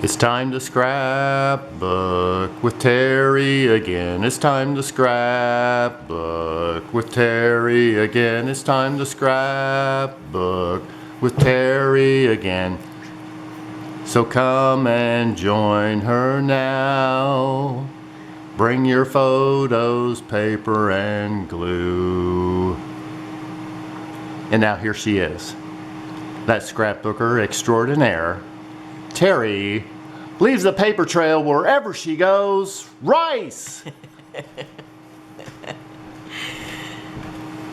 It's time to scrapbook with Terry again. It's time to scrapbook with Terry again. It's time to scrapbook with Terry again. So come and join her now. Bring your photos, paper, and glue. And now here she is, that scrapbooker extraordinaire. Terry leaves a paper trail wherever she goes. Rice!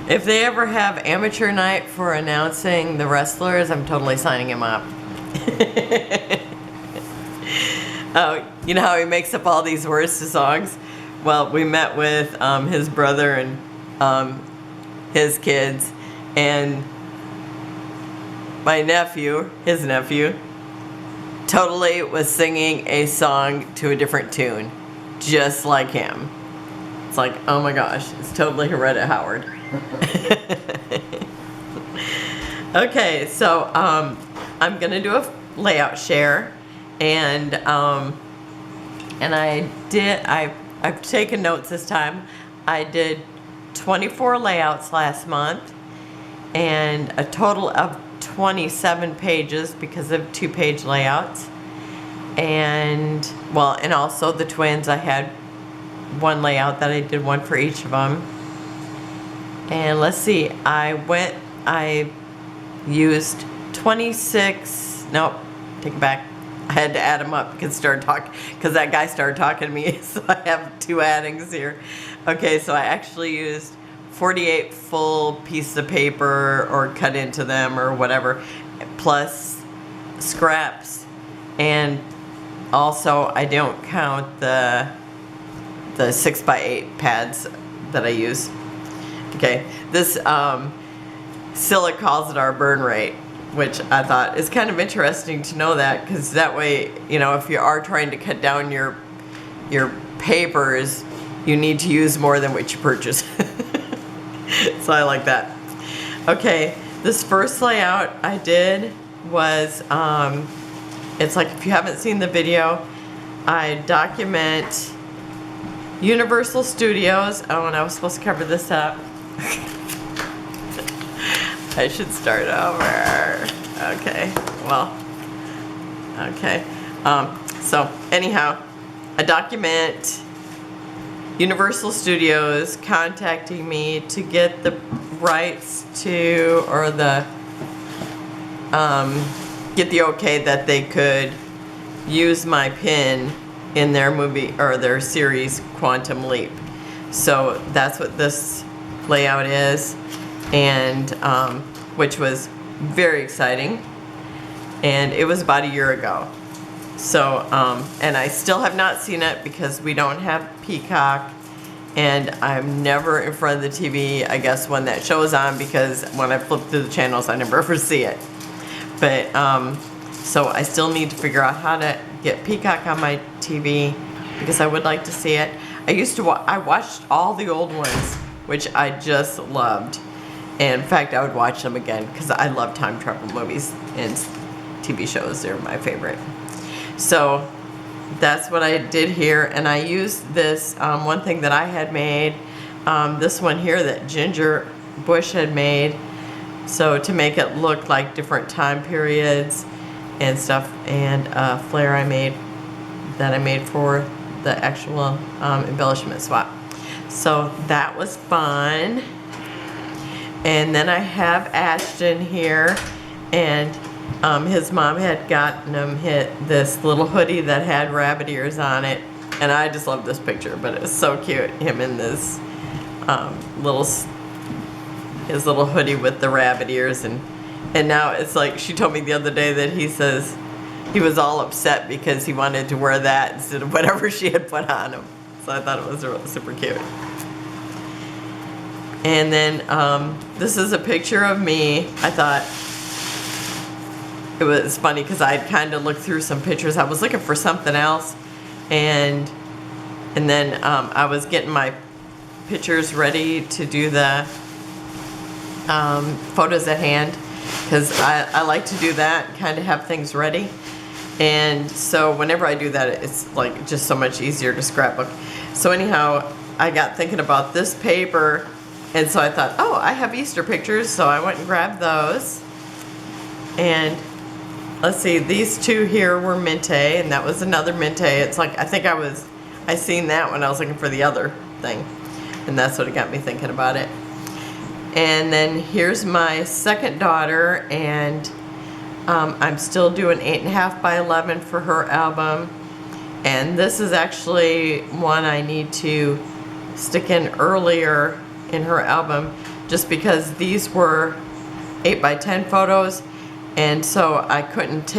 If they ever have amateur night for announcing the wrestlers, I'm totally signing him up. Oh, you know how he makes up all these words to songs? Well, we met with his brother and his kids, and my nephew, his nephew, totally was singing a song to a different tune, just like him. It's like, oh my gosh, it's totally Heretta Howard. Okay, so I'm gonna do a layout share, and I've taken notes this time. I did 24 layouts last month, and a total of 27 pages because of 2-page layouts, and well, and also the twins, I had one layout that I did one for each of them. And let's see, I used 26, nope, take it back. I had to add them up because that guy started talking to me, so I have 2 addings here. Okay, so I actually used 48 full pieces of paper or cut into them or whatever, plus scraps, and also I don't count the 6x8 pads that I use. Okay, this Scylla calls it our burn rate, which I thought is kind of interesting to know that, because that way, you know, if you are trying to cut down your papers, you need to use more than what you purchase. So I like that. Okay, this first layout I did was, it's like, if you haven't seen the video, I document Universal Studios. Oh, and I was supposed to cover this up. I should start over. Okay, well, okay. So anyhow, I document Universal Studios contacting me to get the rights to, or get the okay that they could use my pin in their movie or their series Quantum Leap. So that's what this layout is, and which was very exciting, and it was about a year ago. So, and I still have not seen it because we don't have Peacock, and I'm never in front of the TV, I guess, when that show is on, because when I flip through the channels, I never ever see it. But, so I still need to figure out how to get Peacock on my TV, because I would like to see it. I watched all the old ones, which I just loved. And in fact, I would watch them again, because I love time travel movies and TV shows. They're my favorite. So that's what I did here, and I used this one thing that I had made, this one here that Ginger Bush had made, so to make it look like different time periods and stuff, and a flare I made for the actual embellishment swap. So that was fun. And then I have Ashton here, and his mom had gotten him this little hoodie that had rabbit ears on it, and I just love this picture, but it was so cute, him in this his little hoodie with the rabbit ears, and now it's like, she told me the other day that he says he was all upset because he wanted to wear that instead of whatever she had put on him. So I thought it was really super cute. And then this is a picture of me. I thought it was funny because I'd kind of looked through some pictures. I was looking for something else, and then I was getting my pictures ready to do the photos at hand, because I like to do that, kind of have things ready. And so whenever I do that, it's like just so much easier to scrapbook. So anyhow, I got thinking about this paper, and so I thought, oh, I have Easter pictures, so I went and grabbed those. And let's see, these two here were Mintay, and that was another Mintay. It's like, I think I seen that when I was looking for the other thing, and that's what it got me thinking about it. And then here's my second daughter, and I'm still doing 8.5 by 11 for her album. And this is actually one I need to stick in earlier in her album, just because these were 8 by 10 photos, and so I couldn't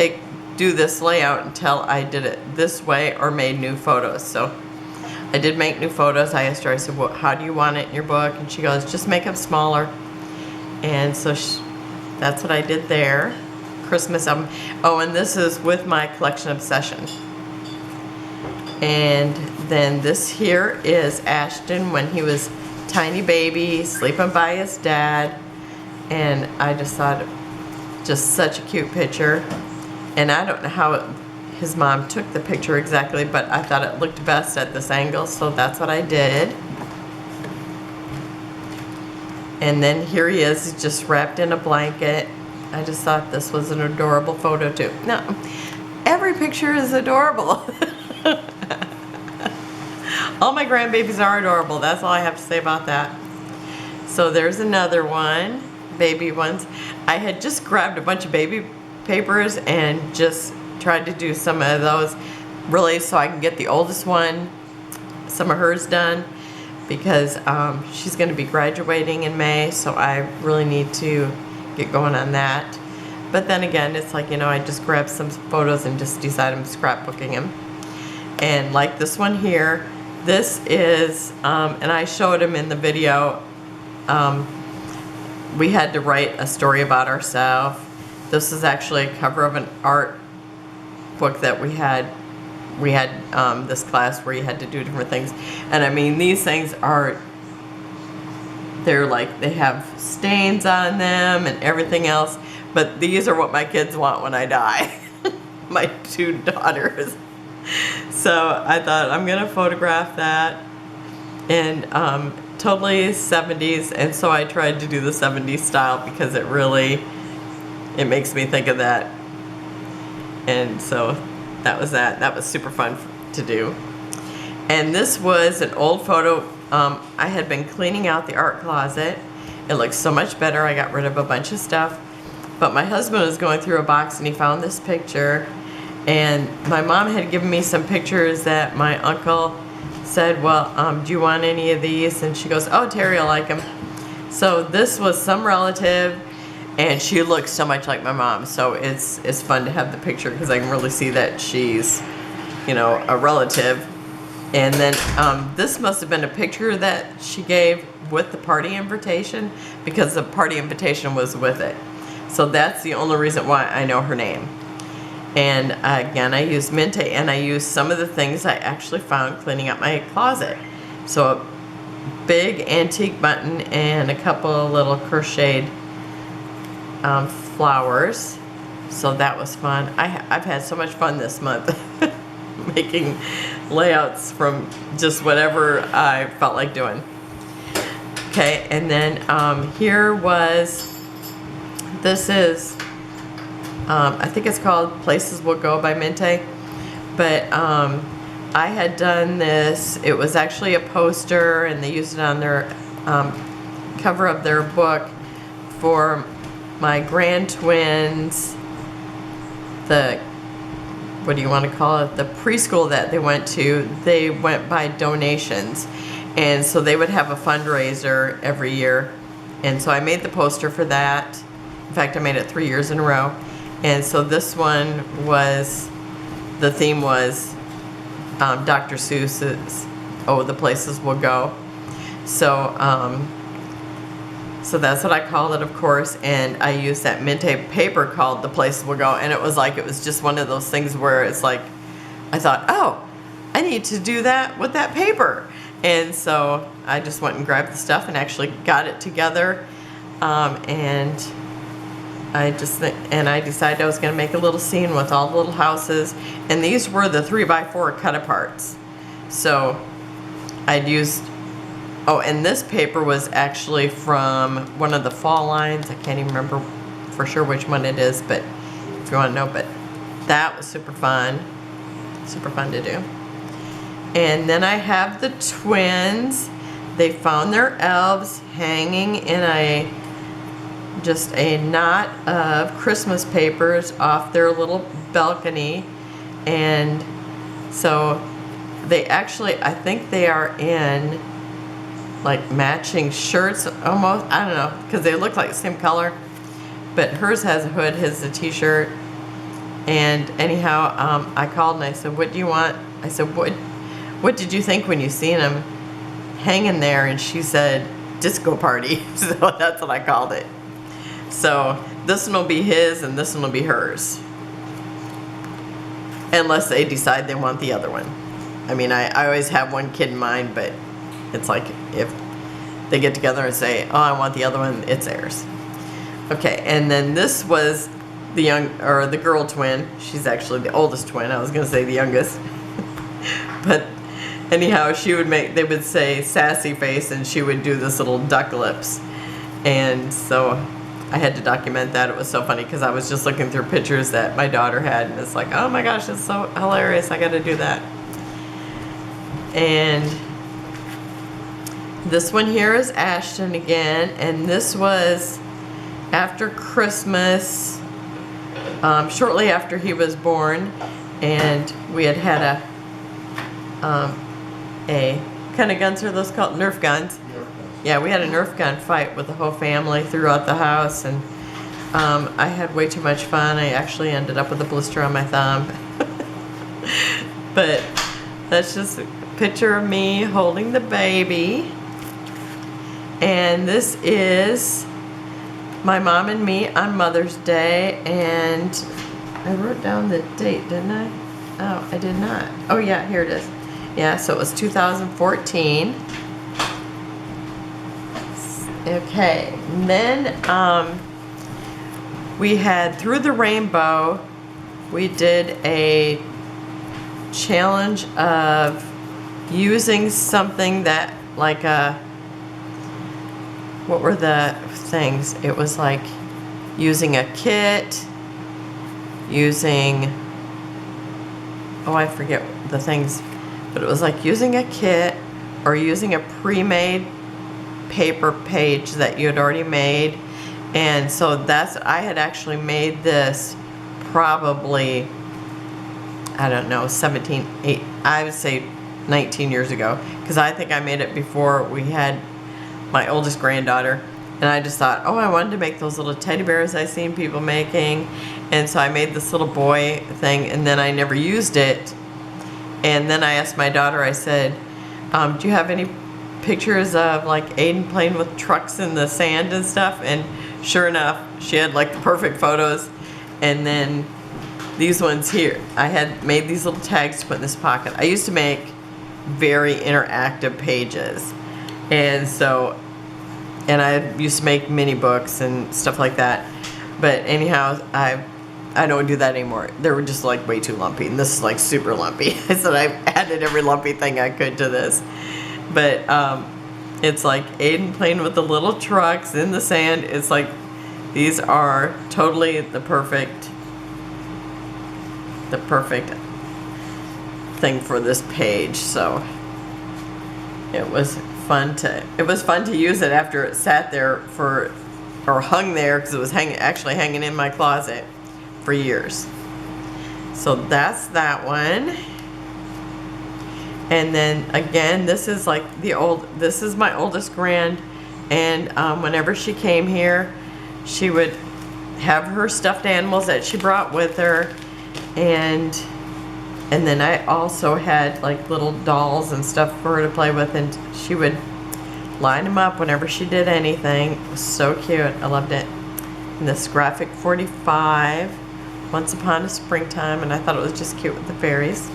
do this layout until I did it this way or made new photos. So I did make new photos. I asked her, I said, well, how do you want it in your book? And she goes, just make them smaller. And so that's what I did there. Christmas album. Oh, and this is with my collection obsession. And then this here is Ashton when he was tiny baby, sleeping by his dad. And I just thought, just such a cute picture. And I don't know how his mom took the picture exactly, but I thought it looked best at this angle, so that's what I did. And then here he is, just wrapped in a blanket. I just thought this was an adorable photo too. No, every picture is adorable. All my grandbabies are adorable. That's all I have to say about that. So there's another one, baby ones. I had just grabbed a bunch of baby papers and just tried to do some of those really so I can get the oldest one, some of hers done, because she's going to be graduating in May, so I really need to get going on that. But then again, it's like, you know, I just grab some photos and just decide I'm scrapbooking them. And like this one here, this is, and I showed him in the video, we had to write a story about ourselves. This is actually a cover of an art book that we had this class where you had to do different things. And I mean, these things are, they're like, they have stains on them and everything else, but these are what my kids want when I die. My two daughters. So I thought I'm gonna photograph that, and totally 70s, and so I tried to do the 70s style because it makes me think of that. And so that was super fun to do. And this was an old photo. I had been cleaning out the art closet. It looks so much better. I got rid of a bunch of stuff, but my husband was going through a box and he found this picture, and my mom had given me some pictures that my uncle said, well, do you want any of these? And she goes, oh, Terry will like them. So this was some relative, and she looks so much like my mom, so it's fun to have the picture because I can really see that she's, you know, a relative. And then this must have been a picture that she gave with the party invitation, because the party invitation was with it. So that's the only reason why I know her name. And again, I used Mintay, and I used some of the things I actually found cleaning up my closet. So a big antique button and a couple of little crocheted flowers. So that was fun. I've had so much fun this month making layouts from just whatever I felt like doing. Okay, and then this is, I think it's called Places Will Go by Mintay, but I had done this. It was actually a poster, and they used it on their cover of their book for my grand twins, what do you want to call it, the preschool that they went to. They went by donations, and so they would have a fundraiser every year, and so I made the poster for that. In fact, I made it 3 years in a row. And so this one was, the theme was Dr. Seuss's Oh, the Places Will Go. So so that's what I called it, of course, and I used that Mintay paper called The Places Will Go, and it was just one of those things where it's like, I thought, oh, I need to do that with that paper. And so I just went and grabbed the stuff and actually got it together, and I just think, and I decided I was going to make a little scene with all the little houses, and these were the 3x4 cut aparts. So I'd used, oh, and this paper was actually from one of the fall lines. I can't even remember for sure which one it is, but if you want to know, but that was super fun to do. And then I have the twins. They found their elves hanging in just a knot of Christmas papers off their little balcony. And so they actually, I think they are in like matching shirts almost. I don't know, because they look like the same color. But hers has a hood, his a t-shirt. And anyhow, I called and I said, what do you want? I said, what did you think when you seen him hanging there? And she said, disco party. So that's what I called it. So this one will be his and this one will be hers. Unless they decide they want the other one. I mean, I always have one kid in mind, but it's like if they get together and say, oh, I want the other one, it's theirs. Okay, and then this was the girl twin. She's actually the oldest twin. I was gonna say the youngest. But anyhow, they would say sassy face and she would do this little duck lips. And so I had to document that. It was so funny because I was just looking through pictures that my daughter had and it's like, oh my gosh, it's so hilarious. I gotta do that. And this one here is Ashton again, and this was after Christmas, shortly after he was born, and we had a kind of guns are those called? Nerf guns. Yeah, we had a Nerf gun fight with the whole family throughout the house, and I had way too much fun. I actually ended up with a blister on my thumb. But that's just a picture of me holding the baby. And this is my mom and me on Mother's Day, and I wrote down the date, didn't I? Oh, I did not. Oh yeah, here it is. Yeah, so it was 2014. Okay, and then we had Through the Rainbow. We did a challenge of using something that like what were the things? It was like using a kit, using, oh, I forget the things, but it was like using a kit or using a pre-made paper page that you had already made. And so I had actually made this probably, I don't know, I would say 19 years ago, because I think I made it before we had my oldest granddaughter. And I just thought, oh, I wanted to make those little teddy bears I seen people making. And so I made this little boy thing, and then I never used it. And then I asked my daughter, I said, do you have any pictures of like Aiden playing with trucks in the sand and stuff? And sure enough, she had like the perfect photos. And then these ones here, I had made these little tags to put in this pocket. I used to make very interactive pages. And so, and I used to make mini books and stuff like that. But anyhow, I don't do that anymore. They were just like way too lumpy, and this is like super lumpy. I said I added every lumpy thing I could to this. But it's like Aiden playing with the little trucks in the sand. It's like these are totally the perfect thing for this page. So it was fun to use it after it sat there or hung there, because it was actually hanging in my closet for years. So that's that one. And then again, this is like this is my oldest grand, and whenever she came here, she would have her stuffed animals that she brought with her, and then I also had like little dolls and stuff for her to play with, and she would line them up whenever she did anything. It was so cute. I loved it. And this graphic 45, Once Upon a Springtime, and I thought it was just cute with the fairies.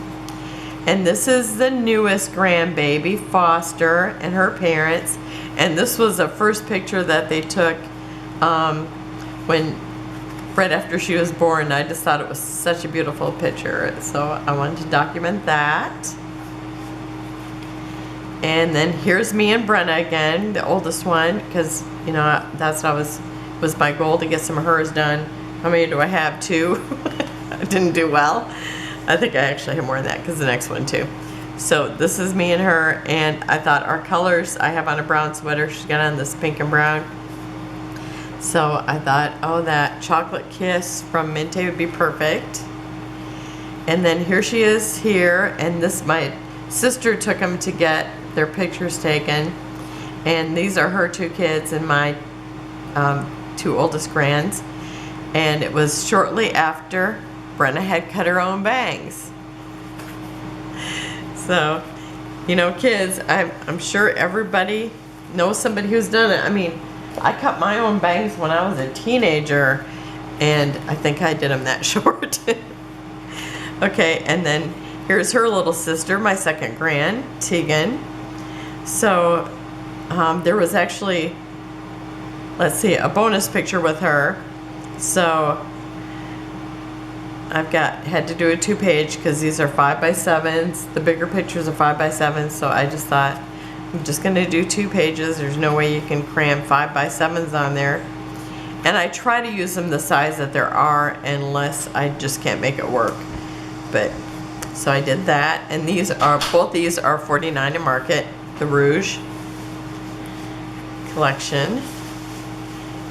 And this is the newest grandbaby, Foster, and her parents. And this was the first picture that they took when right after she was born. I just thought it was such a beautiful picture, so I wanted to document that. And then here's me and Brenna again, the oldest one, because you know that's what was my goal, to get some of hers done. How many do I have? 2. I didn't do well. I think I actually have more than that, because the next one too. So this is me and her, and I thought our colors, I have on a brown sweater, she's got on this pink and brown. So I thought, oh, that chocolate kiss from Mintay would be perfect. And then here she is here, and this, my sister took them to get their pictures taken. And these are her 2 kids and my 2 oldest grands. And it was shortly after Brenna had cut her own bangs. So, you know, kids, I'm sure everybody knows somebody who's done it. I mean, I cut my own bangs when I was a teenager, and I think I did them that short. Okay, and then here's her little sister, my second grand, Tegan. So there was actually, let's see, a bonus picture with her. So I've had to do a 2-page because these are 5x7s. The bigger pictures are 5x7s, so I just thought I'm just going to do 2 pages. There's no way you can cram 5x7s on there. And I try to use them the size that there are, unless I just can't make it work. But so I did that, and both these are $49 in Market, the Rouge collection.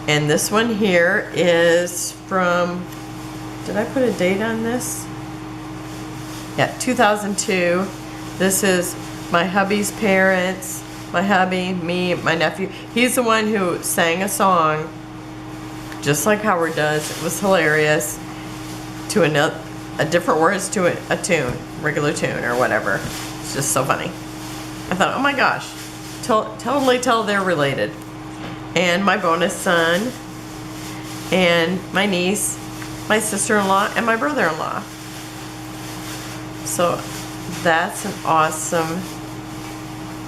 And this one here is from, did I put a date on this? Yeah, 2002. This is my hubby's parents, my hubby, me, my nephew. He's the one who sang a song, just like Howard does. It was hilarious, to a different words to a tune, regular tune or whatever. It's just so funny. I thought, oh my gosh, totally tell they're related. And my bonus son, and my niece, my sister-in-law, and my brother-in-law. So that's an awesome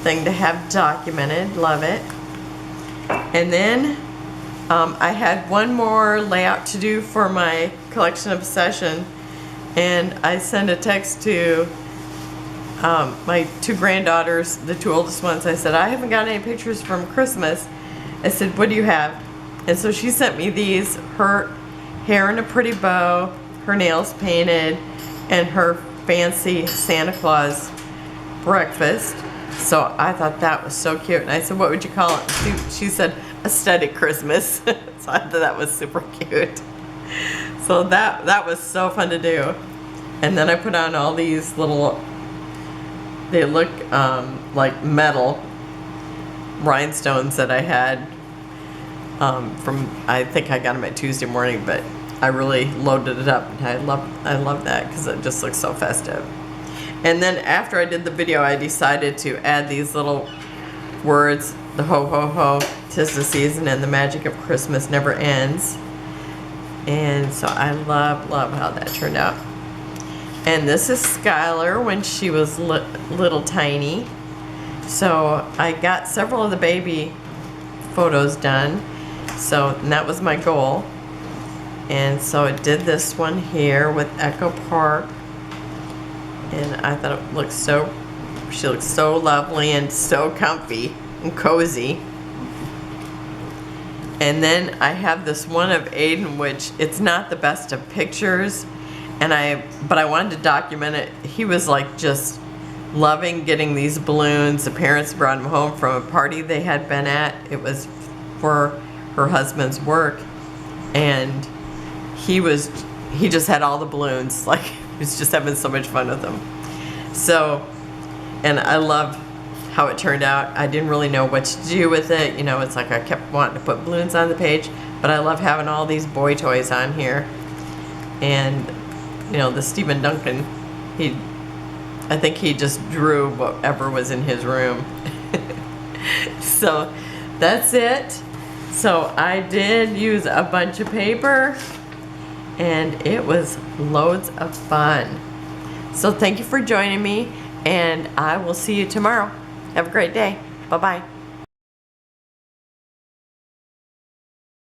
thing to have documented. Love it. And then I had one more layout to do for my collection obsession, and I sent a text to my 2 granddaughters, the 2 oldest ones. I said, I haven't got any pictures from Christmas. I said, what do you have? And so she sent me these, her hair in a pretty bow, her nails painted, and her fancy Santa Claus breakfast. So I thought that was so cute. And I said, what would you call it? She said, aesthetic Christmas. So I thought that was super cute. So that was so fun to do. And then I put on all these little, they look like metal rhinestones that I had I think I got them at Tuesday morning, but I really loaded it up. And I love that because it just looks so festive. And then after I did the video, I decided to add these little words, the ho ho ho, 'tis the season and the magic of Christmas never ends. And so I love how that turned out. And this is Skylar when she was little tiny. So I got several of the baby photos done. So, and that was my goal. And so I did this one here with Echo Park. And I thought it looked she looks so lovely and so comfy and cozy. And then I have this one of Aiden, which it's not the best of pictures, but I wanted to document it. He was like just loving getting these balloons. The parents brought him home from a party they had been at. It was for her husband's work, and he just had all the balloons. Like, he was just having so much fun with them. So, and I love how it turned out. I didn't really know what to do with it. You know, it's like I kept wanting to put balloons on the page, but I love having all these boy toys on here. And, you know, the Stephen Duncan, I think he just drew whatever was in his room. So that's it. So I did use a bunch of paper, and it was loads of fun. So thank you for joining me, and I will see you tomorrow. Have a great day. Bye-bye.